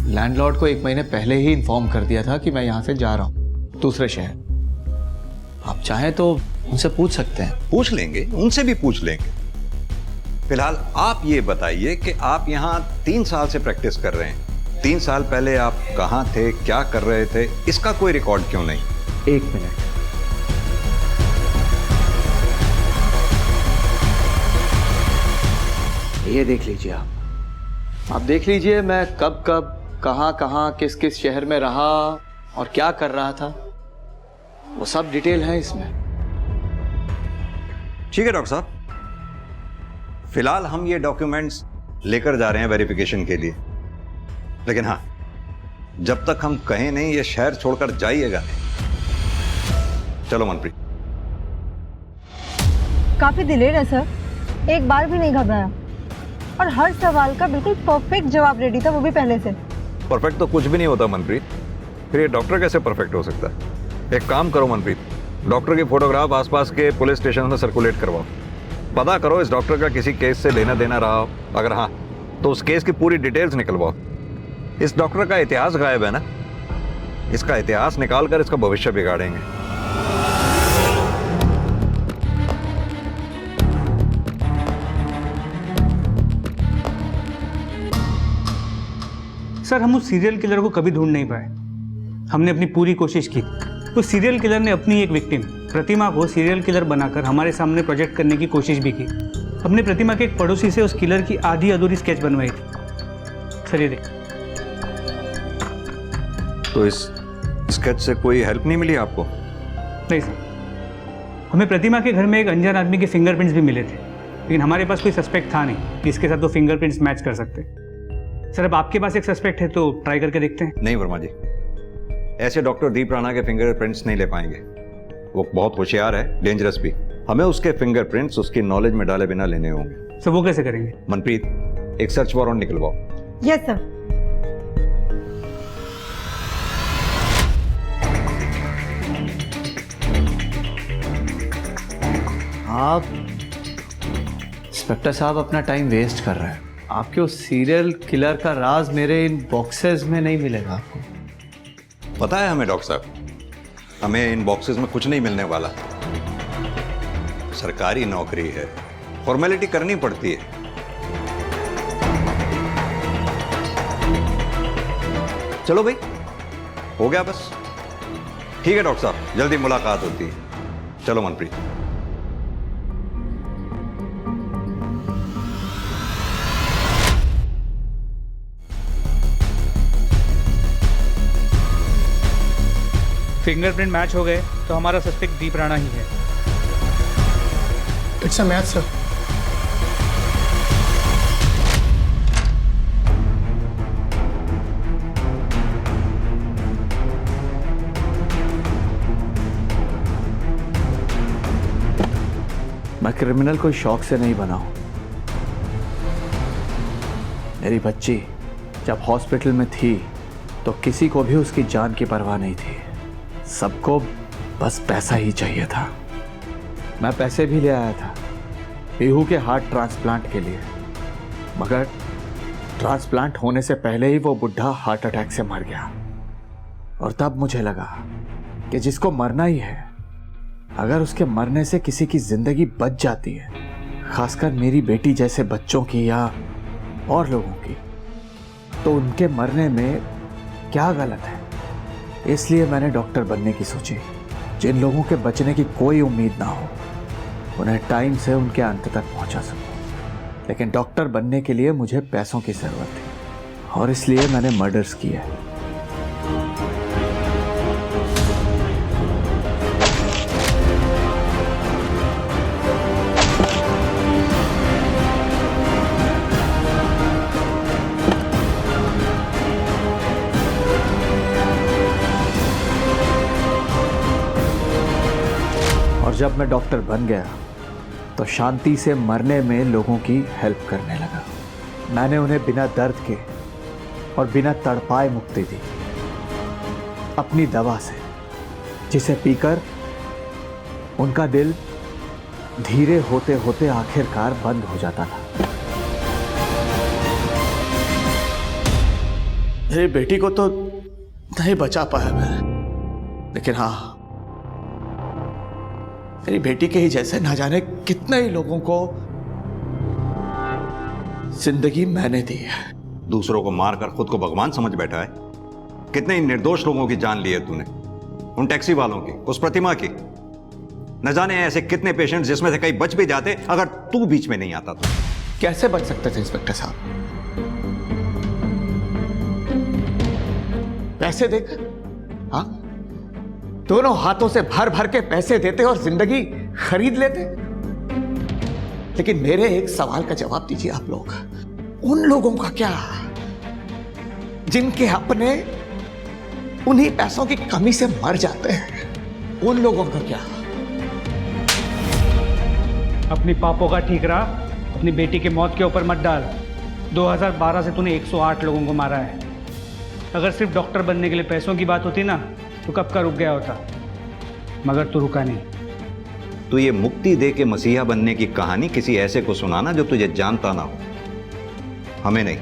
लैंडलॉर्ड को 1 महीने पहले ही इन्फॉर्म कर दिया था कि मैं यहाँ से जा रहा हूँ दूसरे शहर। आप चाहें तो उनसे पूछ सकते हैं। पूछ लेंगे, उनसे भी पूछ लेंगे। फिलहाल आप ये बताइए कि आप यहाँ 3 साल से प्रैक्टिस कर रहे हैं। 3 साल पहले आप कहाँ थे, क्या कर रहे थे, इसका कोई रिकॉर्ड क्यों नहीं? 1 मिनट। ये देख लीजिए आप देख लीजिए मैं कब कब कहाँ कहाँ किस किस शहर में रहा और क्या कर रहा था, वो सब डिटेल है इसमें। ठीक है डॉक्टर साहब, फिलहाल हम ये डॉक्यूमेंट्स लेकर जा रहे हैं वेरिफिकेशन के लिए। लेकिन हाँ, जब तक हम कहें नहीं ये शहर छोड़कर जाइएगा नहीं। चलो मनप्रीत। काफी डिलेड है सर, एक बार भी नहीं घबराया और हर सवाल का बिल्कुल परफेक्ट जवाब रेडी था, वो भी पहले से। परफेक्ट तो कुछ भी नहीं होता मनप्रीत, फिर ये डॉक्टर कैसे परफेक्ट हो सकता है? एक काम करो मनप्रीत, डॉक्टर की फोटोग्राफ आसपास के पुलिस स्टेशन में सर्कुलेट करवाओ। पता करो इस डॉक्टर का किसी केस से लेना देना रहा हो, अगर हाँ तो उस केस की पूरी डिटेल्स निकलवाओ। इस डॉक्टर का इतिहास गायब है ना, इसका इतिहास निकालकर इसका भविष्य बिगाड़ेंगे। सर, हम उस सीरियल किलर को कभी ढूंढ नहीं पाए। हमने अपनी पूरी कोशिश की। उस सीरियल किलर ने अपनी एक विक्टिम प्रतिमा को सीरियल किलर बनाकर हमारे सामने प्रोजेक्ट करने की कोशिश भी की। हमने प्रतिमा के एक पड़ोसी से उस किलर की आधी अधूरी स्केच बनवाई थी। सर ये देख। तो इस स्केच से कोई हेल्प नहीं मिली आपको? नहीं सर, हमें प्रतिमा के घर में एक अनजान आदमी के फिंगरप्रिंट्स भी मिले थे, लेकिन हमारे पास कोई सस्पेक्ट था नहीं जिसके साथ वो फिंगरप्रिंट्स मैच कर सकते। सर, अब आपके पास एक सस्पेक्ट है तो ट्राई करके देखते हैं। नहीं वर्मा जी, ऐसे डॉक्टर दीप राणा के फिंगरप्रिंट्स नहीं ले पाएंगे। वो बहुत होशियार है, डेंजरस भी। हमें उसके फिंगरप्रिंट्स उसकी नॉलेज में डाले बिना लेने होंगे। सर वो कैसे करेंगे? मनप्रीत, एक सर्च वारंट निकलवाओ। Yes sir. आप इंस्पेक्टर साहब अपना टाइम वेस्ट कर रहे हैं। आपके उस सीरियल किलर का राज मेरे इन बॉक्सेस में नहीं मिलेगा आपको। पता है हमें डॉक्टर साहब, हमें इन बॉक्सेस में कुछ नहीं मिलने वाला। सरकारी नौकरी है, फॉर्मेलिटी करनी पड़ती है। चलो भाई, हो गया बस। ठीक है डॉक्टर साहब, जल्दी मुलाकात होती है। चलो मनप्रीत। फिंगरप्रिंट मैच हो गए तो हमारा सस्पेक्ट दीप राणा ही है। It's a match sir. मैं क्रिमिनल कोई शौक से नहीं बना हूं। मेरी बच्ची जब हॉस्पिटल में थी तो किसी को भी उसकी जान की परवाह नहीं थी। सबको बस पैसा ही चाहिए था। मैं पैसे भी ले आया था पीहू के हार्ट ट्रांसप्लांट के लिए, मगर ट्रांसप्लांट होने से पहले ही वो बुढ़ा हार्ट अटैक से मर गया। और तब मुझे लगा कि जिसको मरना ही है, अगर उसके मरने से किसी की जिंदगी बच जाती है, खासकर मेरी बेटी जैसे बच्चों की या और लोगों की, तो उनके मरने में क्या गलत है। इसलिए मैंने डॉक्टर बनने की सोची। जिन लोगों के बचने की कोई उम्मीद ना हो, उन्हें टाइम से उनके अंत तक पहुंचा सकूं। लेकिन डॉक्टर बनने के लिए मुझे पैसों की जरूरत थी और इसलिए मैंने मर्डर्स किए। जब मैं डॉक्टर बन गया तो शांति से मरने में लोगों की हेल्प करने लगा। मैंने उन्हें बिना दर्द के और बिना तड़पाए मुक्ति दी, अपनी दवा से, जिसे पीकर उनका दिल धीरे होते होते आखिरकार बंद हो जाता था। मेरी बेटी को तो नहीं बचा पाया मैं, लेकिन हाँ, मेरी बेटी के ही जैसे ना जाने कितने ही लोगों को जिंदगी मैंने दी है। दूसरों को मारकर खुद को भगवान समझ बैठा है। कितने ही निर्दोष लोगों की जान ली है तूने, उन टैक्सी वालों की, उस प्रतिमा की। न जाने ऐसे कितने पेशेंट्स जिसमें से कई बच भी जाते अगर तू बीच में नहीं आता तो। कैसे बच सकते थे इंस्पेक्टर साहब? पैसे देकर, हाँ, दोनों हाथों से भर भर के पैसे देते और जिंदगी खरीद लेते। लेकिन मेरे एक सवाल का जवाब दीजिए आप लोग, उन लोगों का क्या जिनके अपने उन्हीं पैसों की कमी से मर जाते हैं? उन लोगों का क्या? अपनी पापों का ठीक रहा, अपनी बेटी की मौत के ऊपर मत डाल। 2012 से तूने 108 लोगों को मारा है। अगर सिर्फ डॉक्टर बनने के लिए पैसों की बात होती ना तो कब का रुक गया होता, मगर तू रुका नहीं। तो ये मुक्ति दे के मसीहा बनने की कहानी किसी ऐसे को सुनाना जो तुझे जानता ना हो, हमें नहीं।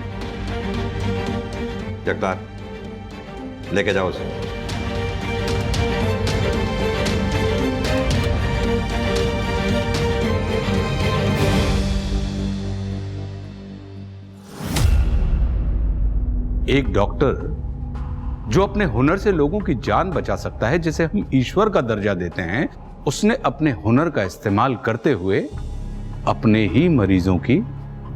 जगतार, लेके जाओ उसे। एक डॉक्टर जो अपने हुनर से लोगों की जान बचा सकता है, जिसे हम ईश्वर का दर्जा देते हैं, उसने अपने हुनर का इस्तेमाल करते हुए अपने ही मरीजों की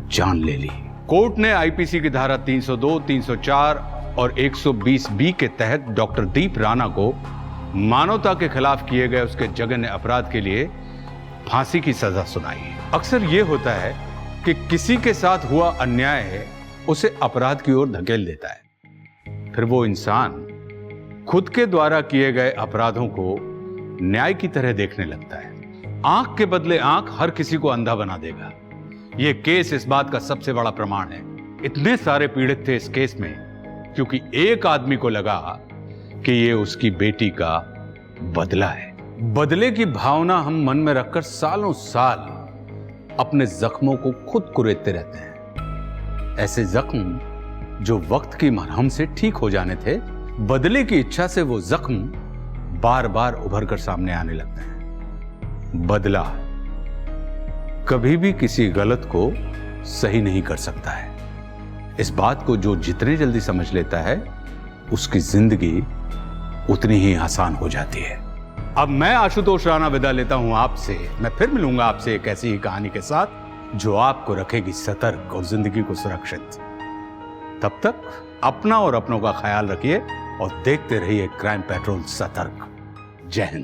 जान ले ली। कोर्ट ने आईपीसी की धारा 302, 304 और 120B के तहत डॉक्टर दीप राणा को मानवता के खिलाफ किए गए उसके जघन्य अपराध के लिए फांसी की सजा सुनाई। अक्सर यह होता है कि किसी के साथ हुआ अन्याय है उसे अपराध की ओर धकेल देता है, फिर वो इंसान खुद के द्वारा किए गए अपराधों को न्याय की तरह देखने लगता है। आंख के बदले आंख हर किसी को अंधा बना देगा। यह केस इस बात का सबसे बड़ा प्रमाण है। इतने सारे पीड़ित थे इस केस में क्योंकि एक आदमी को लगा कि यह उसकी बेटी का बदला है। बदले की भावना हम मन में रखकर सालों साल अपने जख्मों को खुद कुरेदते रहते हैं। ऐसे जख्म जो वक्त की मरहम से ठीक हो जाने थे, बदले की इच्छा से वो जख्म बार बार उभर कर सामने आने लगते हैं। बदला कभी भी किसी गलत को सही नहीं कर सकता है। इस बात को जो जितने जल्दी समझ लेता है उसकी जिंदगी उतनी ही आसान हो जाती है। अब मैं आशुतोष राणा विदा लेता हूं आपसे। मैं फिर मिलूंगा आपसे एक ऐसी ही कहानी के साथ जो आपको रखेगी सतर्क और जिंदगी को सुरक्षित। तब तक अपना और अपनों का ख्याल रखिए और देखते रहिए क्राइम पेट्रोल सतर्क। जय हिंद।